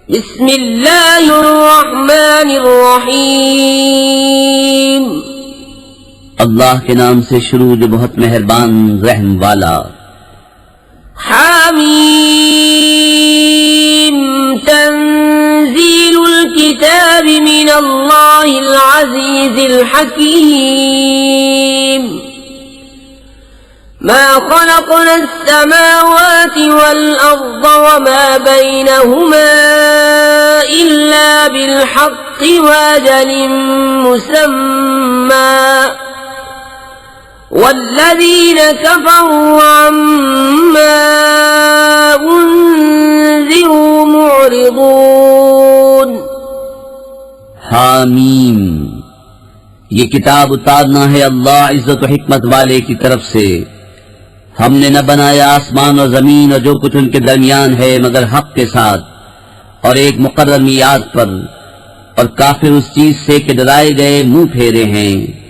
बिस्मिल्लाहिर्रहमानिर्रहीम। अल्लाह के नाम से शुरू जो बहुत मेहरबान रहम वाला। हामीम तंजीलुल किताबि मिनल्लाहिल अज़ीज़िल हकीम। मा खलक़नास समावाति वल अर्ज़ वमा बैनहुमा इल्ला बिल हक़्क़ि व अजलिम मुसम्मा वल्लज़ीन कफ़रू अम्मा उन्ज़िरू मुअरिज़ून। हामीम, ये किताब उतारना है अल्लाह इज्जत व हिकमत वाले की तरफ से। हमने न बनाया आसमान और जमीन और जो कुछ उनके दरमियान है मगर हक के साथ और एक मुकर्रर मियाद पर, और काफिर उस चीज से कि डराए गए मुंह फेरे हैं।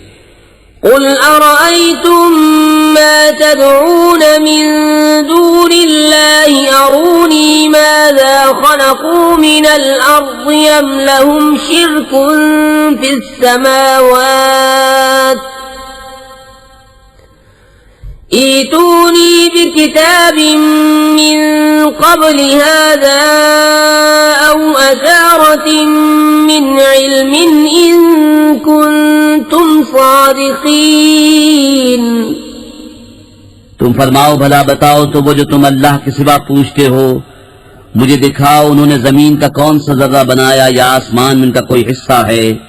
कुल अरअयतुम मा तदऊन मिन दूनिल्लाहि अरूनी माज़ा खलक़ू मिनल अर्ज़ि अम लहुम शिर्कुन फिस समावात ईतूनी बिकिताबिन मिन क़ब्लि हाज़ा औ असारतिन मिन इल्मिन इन कुन्तुम सादिक़ीन। तुम फरमाओ भला बताओ तो वो जो तुम अल्लाह के सिवा पूछते हो, मुझे दिखाओ उन्होंने जमीन का कौन सा जर्रा बनाया या आसमान में उनका कोई हिस्सा है।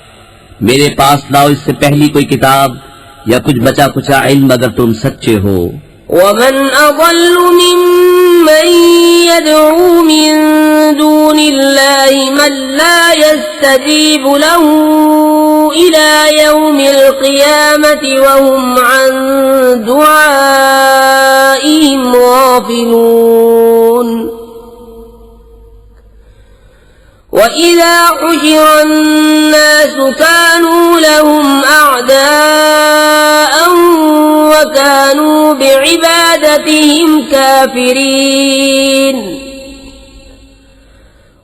मेरे पास लाओ इससे पहली कोई किताब या कुछ बचा कुचा इल्म अगर तुम सच्चे हो। वमन अज़ल्लु मिम्मन यदऊ मिन दूनिल्लाहि मन ला यस्तजीबु लहू इला यौमिल क़ियामति वहुम अन दुआइहिम गाफ़िलून। वइज़ा हुशिरा अन्नासु कानू लहुम अअदाअन वकानू बिइबादतिहिम काफिरीन।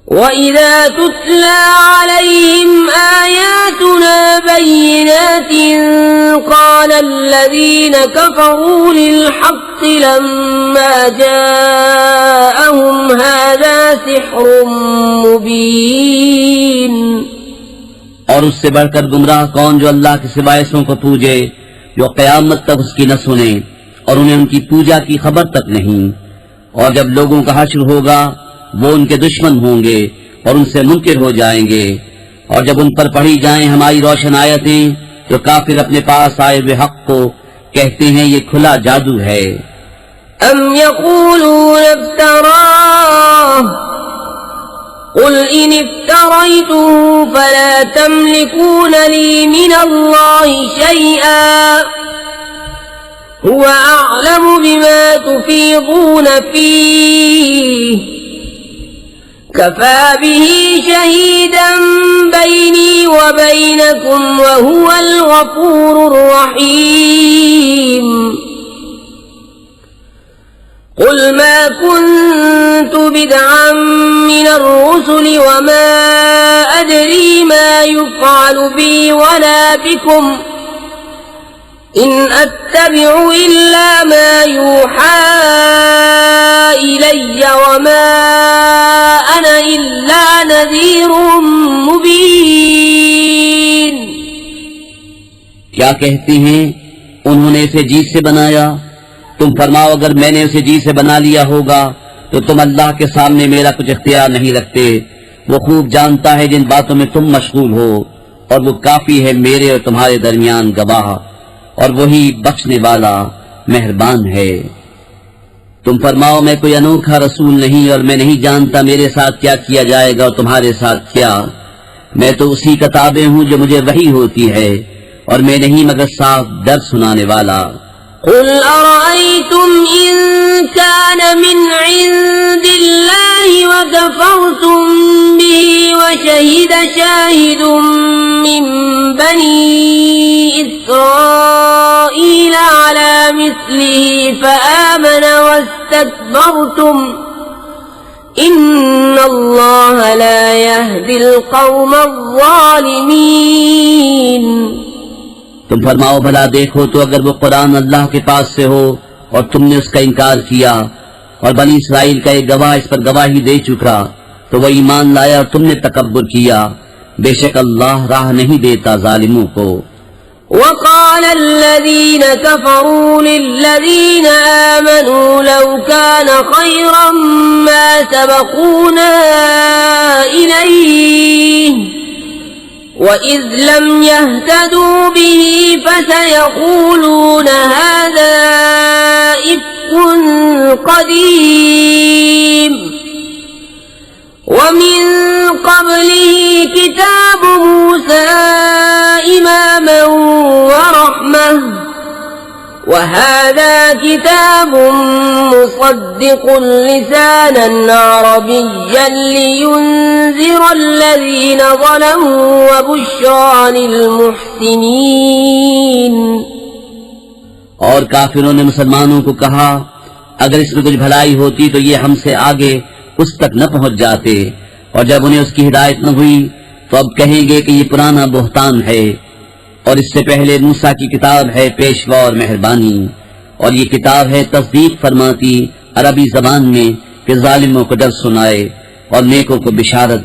वइज़ा तुतला अलैहिम आयातुना बय्यिनातिन क़ाल अल्लज़ीन कफ़रू लिल्हक़्क़ि लम्मा जाअहुम हाज़ा सिह्रुम मुबीन। और उससे बढ़कर गुमराह कौन जो अल्लाह के सिवा ऐसों को पूजे जो क़यामत तक उसकी न सुने और उन्हें उनकी पूजा की खबर तक नहीं। और जब लोगों का हश्र होगा वो उनके दुश्मन होंगे और उनसे मुनकिर हो जाएंगे। और जब उन पर पढ़ी जाएं हमारी रोशन आयतें तो काफिर अपने पास आए हुए हक को कहते हैं ये खुला जादू है। अम यक़ूलून इफ्तराह कुल इन इफ्तरैतुहु फला तमलिकून ली मिनल्लाहि शैआ हुवा अअलमु बिमा तुफीदून फीह कफ़ा बिही शहीदन बैनी व बैनकुम व हुवल गफ़ूरुर रहीम। कुल मा कुन्तु बिदअन मिनर रुसुलि व मा अदरी मा युफ़अलु बी वला बिकुम इन अत्तबिउ इल्ला मा यूहा इलय्य व मा अना इल्ला नज़ीरुम मुबीन। क्या कहते हैं उन्होंने इसे जी से बनाया? तुम फरमाओ अगर मैंने उसे जी से बना लिया होगा तो तुम अल्लाह के सामने मेरा कुछ इख्तियार नहीं रखते। वो खूब जानता है जिन बातों में तुम मशगूल हो और वो काफी है मेरे और तुम्हारे दरमियान गवाह, और वही बख्शने वाला मेहरबान है। तुम फरमाओ मैं कोई अनोखा रसूल नहीं और मैं नहीं जानता मेरे साथ क्या किया जाएगा और तुम्हारे साथ क्या। मैं तो उसी किताबें हूँ जो मुझे वही होती है और मैं नहीं मगर साफ डर सुनाने वाला। कुल अरअयतुम इन कान मिन इंदिल्लाहि व कफरतुम बिही व शहीद शाहिदुम मिन बनी इस्राईल अला मिस्लिही फआमन वस्तकबरतुम इन्नल्लाह ला القوم الظالمين तुम फरमाओ भला देखो तो अगर वो कुरान अल्लाह के पास से हो और तुमने उसका इनकार किया और बनी इसराइल का एक गवाह इस पर गवाही दे चुका तो वह ईमान लाया और तुमने तकब्बुर किया, बेशक अल्लाह राह नहीं देता जालिमों को। وقال الذين كفروا للذين آمنوا لو كان خيرا ما سبقونا إليه وإذ لم يهتدوا به فسيقولون هذا إفك قديم ومن قبله كتاب موسى إماما ورحمة وهذا كتاب مصدق لسانا عربيا لينذر الذين ظلموا وبشرى للمحسنين। और काफिरों ने मुसलमानों को कहा अगर इसमें कुछ भलाई होती तो ये हमसे आगे उस तक न पहुंच जाते, और जब उन्हें उसकी हिदायत न हुई तो अब कहेंगे कि ये पुराना बोहतान है और इससे पहले मूसा की किताब है पेशवा और मेहरबानी, और ये किताब है तस्दीक फरमाती अरबी जबान में कि जालिमों को डर सुनाए और नेकों को बिशारत।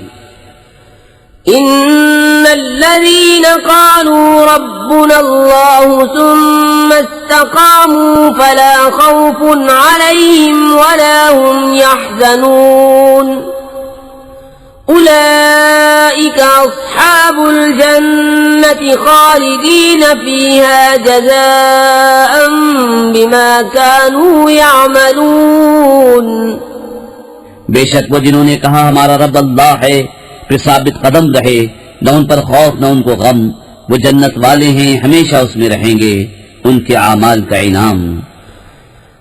इन्नल्लज़ीन क़ालू रब्बुनल्लाहु सुम्मा इस्तक़ामू फला ख़ौफ़ुन अलैहिम वला हुम यहज़नून उलाइका अस्हाबुल जन्नति ख़ालिदीन फ़ीहा जज़ाअन बिमा कानू यअमलून। बेशक वो जिन्होंने कहा हमारा रब अल्लाह है फिर साबित कदम रहे, न उन पर खौफ न उनको गम, वो जन्नत वाले हैं हमेशा उसमें रहेंगे, उनके आमाल का इनाम।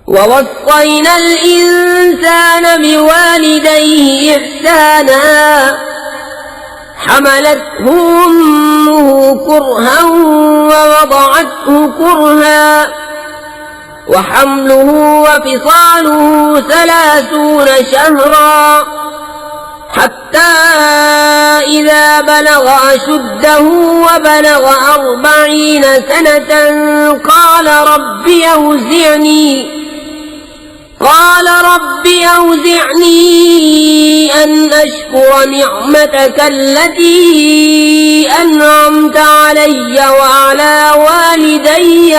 ववस्सैनल इंसान बिवालिदैहि इहसाना हमलतहु उम्मुहु कुरहन ववदअतहु कुरहा वहम्लुहु वफिसालुहु 30 शहरा حتى إذا بلغ أشده وبلغ 40 سنة قال رب أوزعني أن أشكر نعمتك التي أنعمت علي وعلى والدي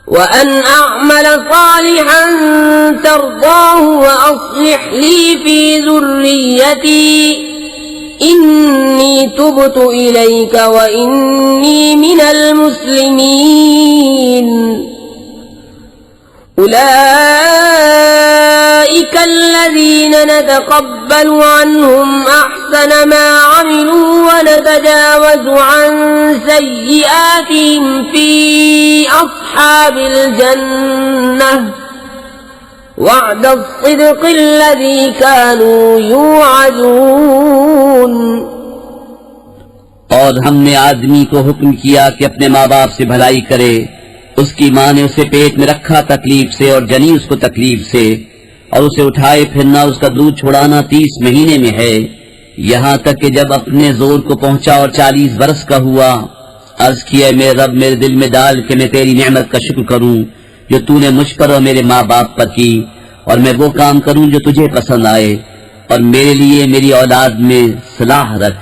وأن أعمل صالحا ترضاه وأصلح لي في ذريتي إني تبت إليك وإني من المسلمين। أولئك الذين نتقبل عنهم أحسن ما عملوا ونتجاوز عن سيئاتهم في أصحاب الجنة وعد الصدق الذي كانوا يوعدون। और हमने आदमी को हुक्म किया कि अपने माँ बाप से भलाई करे, उसकी माँ ने उसे पेट में रखा तकलीफ से और जनी उसको तकलीफ से, और उसे उठाए फिरना उसका दूध छुड़ाना 30 महीने में है, यहाँ तक कि जब अपने जोर को पहुंचा और 40 बरस का हुआ, अर्ज किया मेरे रब मेरे दिल में डाल कि मैं तेरी नेमत का शुक्र करूं जो तूने मुझ पर और मेरे माँ बाप पर की, और मैं वो काम करूं जो तुझे पसंद आए, और मेरे लिए मेरी औलाद में सलाह रख,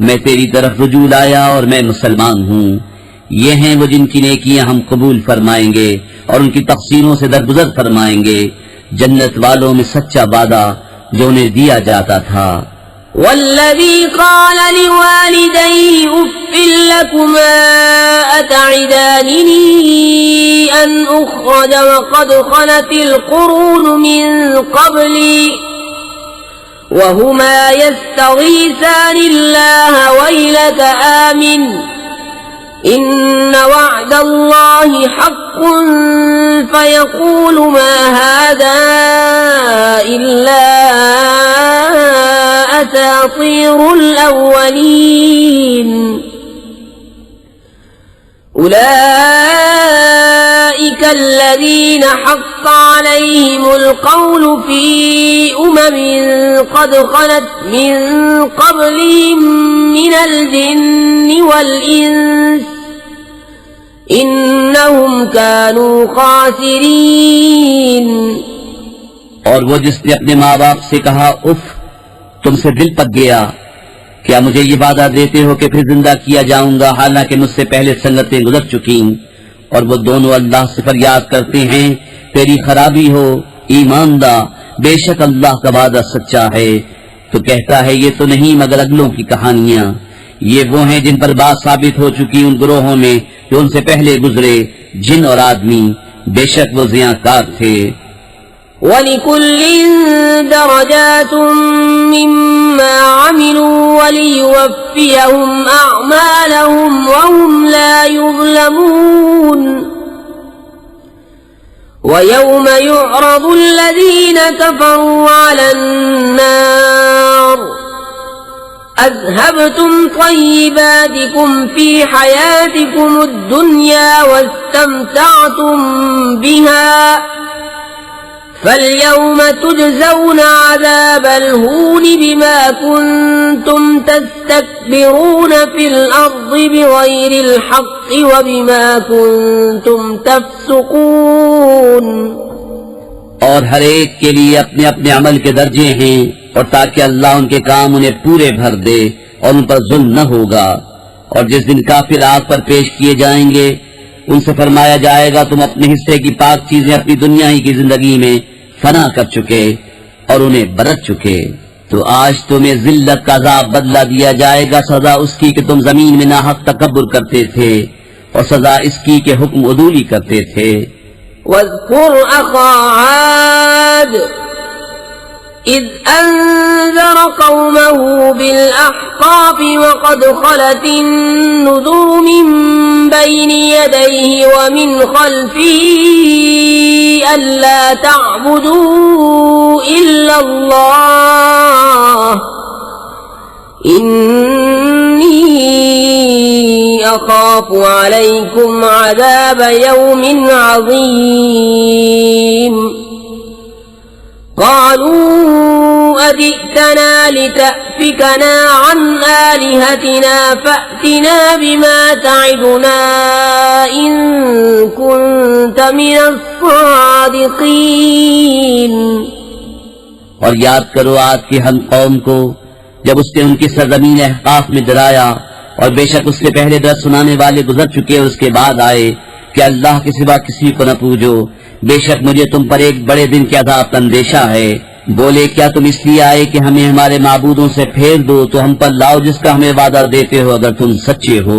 मैं तेरी तरफ रुजू लाया और मैं मुसलमान हूँ। ये हैं वो जिनकी नेकियां हम कबूल फरमाएंगे और उनकी तक़सीरों से दरगुजर फरमाएंगे, जन्नत वालों में सच्चा वादा जो उन्हें दिया जाता था। वल्लज़ी क़ाल लिवालिदैहि उफ़्फ़िन लकुमा अतअिदानिनी अन उख़्रज वक़द ख़लतिल क़ुरून मिन क़ब्ली वहुमा यस्तगीसानिल्लाह वैलक आमिन इन्न वअदल्लाहि हक़्क़ुन फयक़ूलु मा हाज़ा इल्ला असातीरुल अव्वलीन। उलाइक كالذين حق عليهم القول في قد خلت من قبلهم من الجن والإنس إنهم كانوا خاسرين। और वो जिसने अपने माँ बाप से कहा उफ, तुमसे दिल पक गया, क्या मुझे ये वादा देते हो कि फिर जिंदा किया जाऊंगा, हालांकि मुझसे पहले संगतें गुजर चुकी। और वो दोनों अल्लाह से फरियाद करते हैं, तेरी खराबी हो ईमानदा, बेशक अल्लाह का वादा सच्चा है। तो कहता है ये तो नहीं मगर अगलों की कहानियां, ये वो हैं जिन पर बात साबित हो चुकी उन ग्रोहों में जो उनसे पहले गुजरे, जिन और आदमी, बेशक वो ज़ियाकार थे। वलिकुल्लिन दरजातुम मिम्मा अमिलू वलियुवफ्फियहुम अअमालहुम वहुम ला युज़लमून। वयौम युअरदुल्लज़ीन कफ़रू अलन्नार अज़हबतुम तय्यिबातिकुम फ़ी हयातिकुमुद्दुन्या वस्तमतअतुम बिहा फल्यौम तुजज़ौन अज़ाबल हून बिमा कुन्तुम तस्तक्बिरून फ़िल अर्ज़ि बिग़ैरिल हक़्क़ि व बिमा कुन्तुम तफ़्सुक़ून। और हर एक के लिए अपने अपने अमल के दर्जे हैं, और ताकि अल्लाह उनके काम उन्हें पूरे भर दे और उन पर जुल्म न होगा। और जिस दिन काफिर आग पर पेश किए जाएंगे उनसे फरमाया जाएगा, तुम अपने हिस्से की पाक चीजें अपनी दुनिया ही की जिंदगी में फना कर चुके और उन्हें बरत चुके, तो आज तुम्हें जिल्लत का अज़ाब बदला दिया जाएगा, सजा उसकी कि तुम जमीन में नाहक तकब्बुर करते थे, और सजा इसकी कि हुक्म उदूली करते थे। वज़कुर अख़ा आद इज़ अंज़र क़ौमहु बिलअहक़ाफ़ वक़द ख़लतिन नुज़ुरु मिन बैनि यदैहि व मिन ख़ल्फ़िही अल्ला तअबुदू इल्लल्लाह इन्नी अख़ाफ़ु अलैकुम अज़ाब यौमिन अज़ीम। قالوا أجئتنا لتأفكنا عن آلهتنا فأتنا بما تعدنا إن كنت من الصادقين। और याद करो आज की हम कौम को जब उसने उनकी सरजमीन अहकाफ में डराया, और बेशक उससे पहले डर सुनाने वाले गुजर चुके और उसके बाद आए कि अल्लाह के सिवा किसी को न पूजो, बेशक मुझे तुम पर एक बड़े दिन के अज़ाब का अंदेशा है। बोले क्या तुम इसलिए आए कि हमें हमारे माबूदों से फेर दो, तो हम पर लाओ जिसका हमें वादा देते हो अगर तुम सच्चे हो।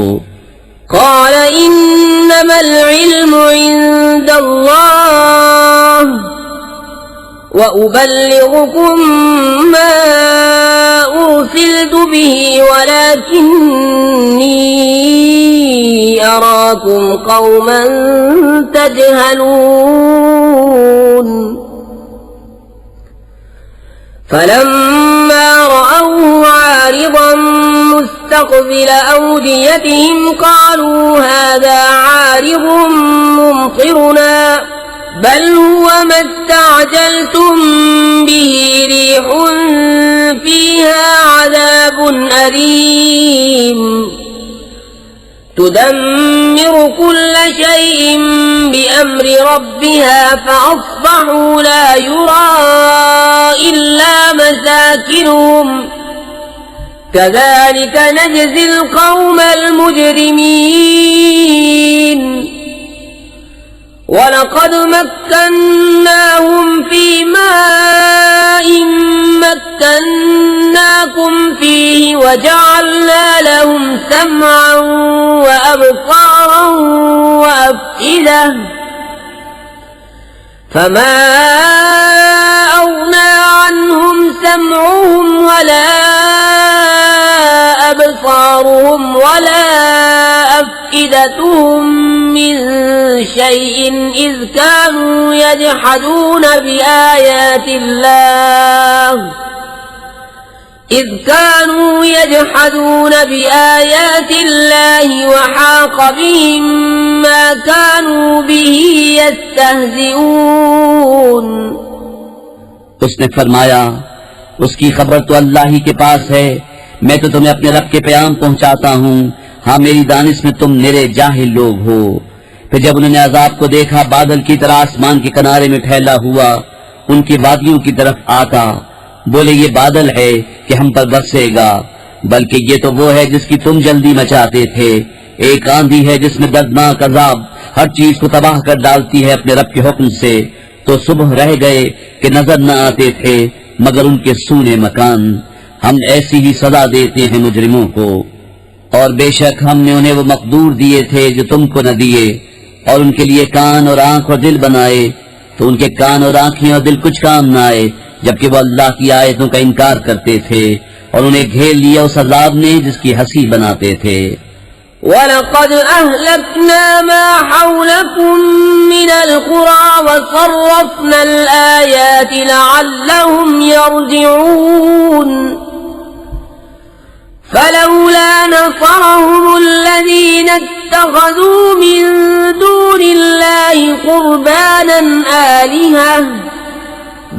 क़ाल इन्नमल इल्मु इंदल्लाह व उबल्लिगुकुम मा उरसिलतु बिही वलाकिन्नी अराकुम क़ौमन तजहलून। फलम्मा रअवहु आरिदन मुस्तक़बिल अवदियतिहिम क़ालू हाज़ा आरिदुन मुमतिरुना बल हुवा मस्तअजलतुम बिही रिहुन फ़ीहा अज़ाबुन अलीम तुदम्मिरु कुल्ल शैइन बिअम्रि रब्बिहा फ़अस्बहू ला युरा इल्ला मसाकिनुहुम कज़ालिक नजज़िल क़ौमल मुजरिमीन। वलक़द मक्कन्नाहुम फ़ी माइन मक्कन्नाकुम फ़ीहि वजअलना लहुम समअन व अबसारन व अफ़इदह फमा अग़ना अन्हुम समउहुम वला अबसारुहुम वला अफ़इदतुहुम मिन शैइन इज़ कानू यजहदून बिआयातिल्लाह إذ كانوا يجحدون بآيات الله وحاق بهم ما كانوا به يستهزئون। उसने फरमाया, उसकी खबर तो अल्लाह ही के पास है, मैं तो तुम्हें अपने रब के प्याम पहुंचाता हूँ। हाँ, मेरी दानिश में तुम निरे जाहिल लोग हो। फिर जब उन्होंने अजाब को देखा बादल की तरह आसमान के किनारे में फैला हुआ उनकी वादियों की तरफ आता, बोले ये बादल है कि हम पर बरसेगा, बल्कि ये तो वो है जिसकी तुम जल्दी मचाते थे। एक आंधी है जिसमें दर्दनाक अजाब हर चीज को तबाह कर डालती है अपने रब के हुक्म से। तो सुबह रह गए कि नजर न आते थे मगर उनके सूने मकान। हम ऐसी ही सजा देते हैं मुजरिमों को। और बेशक हमने उन्हें वो मकदूर दिए थे जो तुमको न दिए, और उनके लिए कान और आंख और दिल बनाए, तो उनके कान और आंखें और दिल कुछ काम न आए, जबकि वो अल्लाह की आयतों का इनकार करते थे, और उन्हें घेर लिया उस अज़ाब ने जिसकी हंसी बनाते थे। वलक़द अहलकना मा हौलकुम मिनल क़ुरा वसर्रफ़नल आयाति लअल्लहुम यरजिऊन। फलौला नसरहुमुल्लज़ीना इत्तख़ज़ू मिन दूनिल्लाहि क़ुरबानन आलिहा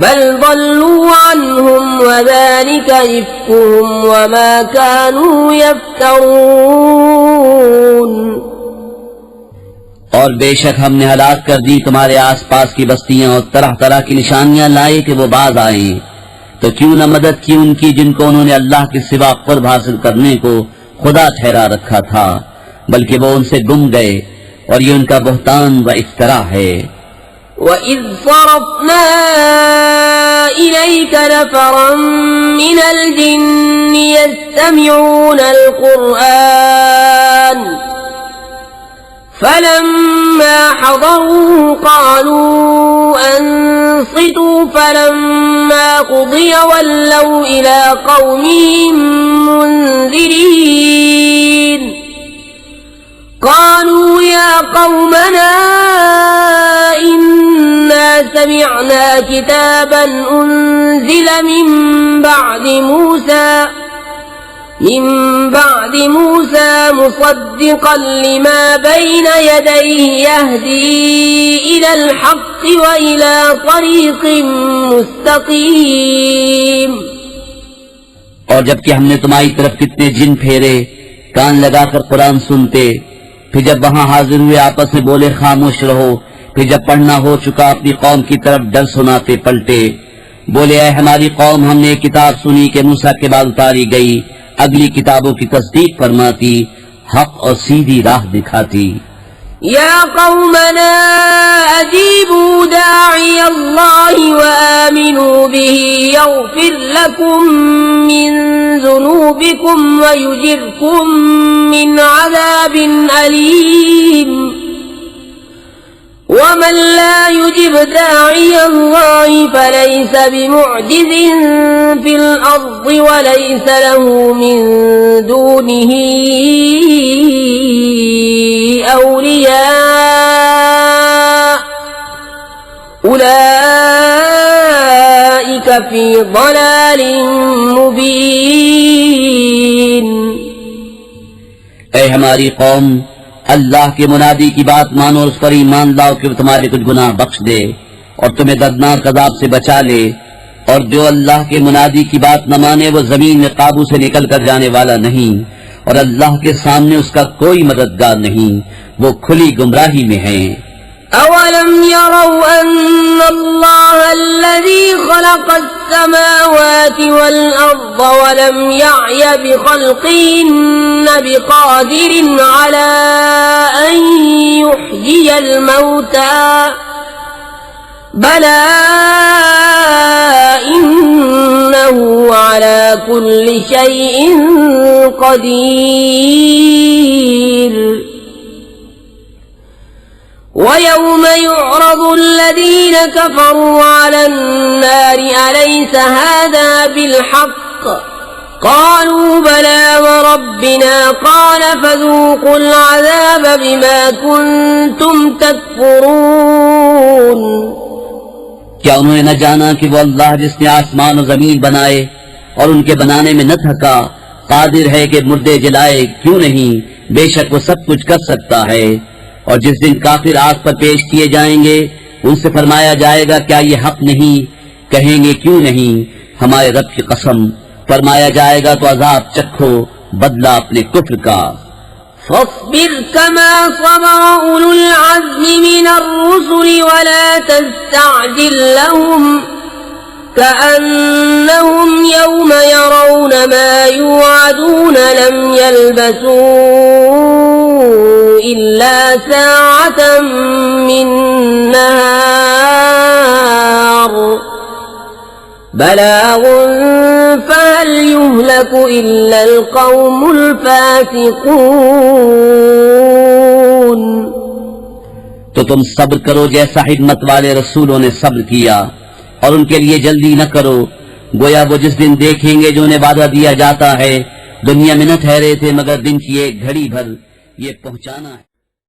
बल ضلوا عنهم وذلك إفكهم وما كانوا يفترون। और बेशक हमने हलाक कर दी तुम्हारे आसपास की बस्तियां और तरह तरह की निशानियां लाए कि वो बाज आए, तो क्यों न मदद की उनकी जिनको उन्होंने अल्लाह के सिवा कुर्ब हासिल करने को खुदा ठहरा रखा था, बल्कि वो उनसे गुम गए, और ये उनका बुहतान व इफ्तरा है। وَإِذْ صَرَفْنَا إِلَيْكَ نَفَرًا مِنَ الْجِنِّ يَسْتَمِعُونَ الْقُرْآنَ فَلَمَّا حَضَرُوهُ قَالُوا أَنصِتُوا فَلَمَّا قُضِيَ وَلَّوْا إِلَى قَوْمِهِمْ مُنذِرِينَ قالوا يا قومنا إنا سمعنا كتابا أنزل من بعد موسى مصدقا لما بين يديه يهدي إلى الحق وإلى طريق مستقيم। और जबकि हमने तुम्हारी तरफ कितने जिन फेरे कान लगाकर कुरान सुनते, फिर जब वहां हाजिर हुए आपस में बोले खामोश रहो, फिर जब पढ़ना हो चुका अपनी कौम की तरफ डर सुनाते पलटे, बोले ऐ हमारी कौम, हमने एक किताब सुनी कि मूसा के बाद उतारी गई, अगली किताबों की तस्दीक फरमाती, हक और सीधी राह दिखाती। या कौमना अजीबू दाई अल्लाह व आमिनू बिही यग़फिर लकुम मिन ज़ुनूबिकुम व युजिरकुम मिन अज़ाबिन अलीम। वमन ला युजिब दाई अल्लाह फलैस बिमुअजिज़ फिल अर्ज़ व लैस लहू मिन दूनिही औलिया उलाइक फी ज़लालिन मुबीन। ऐ हमारी कौम, अल्लाह के मुनादी की बात मानो और उस पर ईमान लाओ कि वो तुम्हारे कुछ गुनाह बख्श दे और तुम्हें दर्दनाक अज़ाब से बचा ले। और जो अल्लाह के मुनादी की बात न माने वो जमीन में काबू से निकल कर जाने वाला नहीं, और अल्लाह के सामने उसका कोई मददगार नहीं, वो खुली गुमराही में है। अवलम यरौ अन्नल्लाह अल्लज़ी ख़लक़स-समावाति वल-अर्ज़ वलम यअय बिख़ल्क़िहिन्न बिक़ादिरिन अला अन युहयियल मौता बला इन्नहु अला कुल्लि शैइन क़दीर। ويوم يعرض الذين كفروا على النار أليس هذا بالحق قالوا بلى وربنا قال فذوقوا العذاب بما كنتم تكفرون। क्या उन्होंने न जाना कि वो अल्लाह जिसने आसमान और जमीन बनाए और उनके बनाने में न थका, कादिर है कि मुर्दे जलाए, क्यों नहीं, बेशक वो सब कुछ कर सकता है। और जिस दिन काफिर आग पर पेश किए जाएंगे, उनसे फरमाया जाएगा क्या ये हक नहीं? कहेंगे क्यों नहीं, हमारे रब की कसम। फरमाया जाएगा तो अजाब चखो, बदला अपने कुफ्र का। فاصبر كما صبر أولو العزم من الرسل ولا تستعجل لهم كأنهم يوم يرون ما يوعدون لم يلبثوا إلا ساعة من نهار بلاغ فهل يهلك إلا القوم الفاسقون। तो तुम सब्र करो जैसा हिम्मत वाले रसूलों ने सब्र किया, और उनके लिए जल्दी न करो, गोया वो जिस दिन देखेंगे जो उन्हें वादा दिया जाता है, दुनिया में न ठहरे थे मगर दिन की एक घड़ी भर ये पहुंचाना है।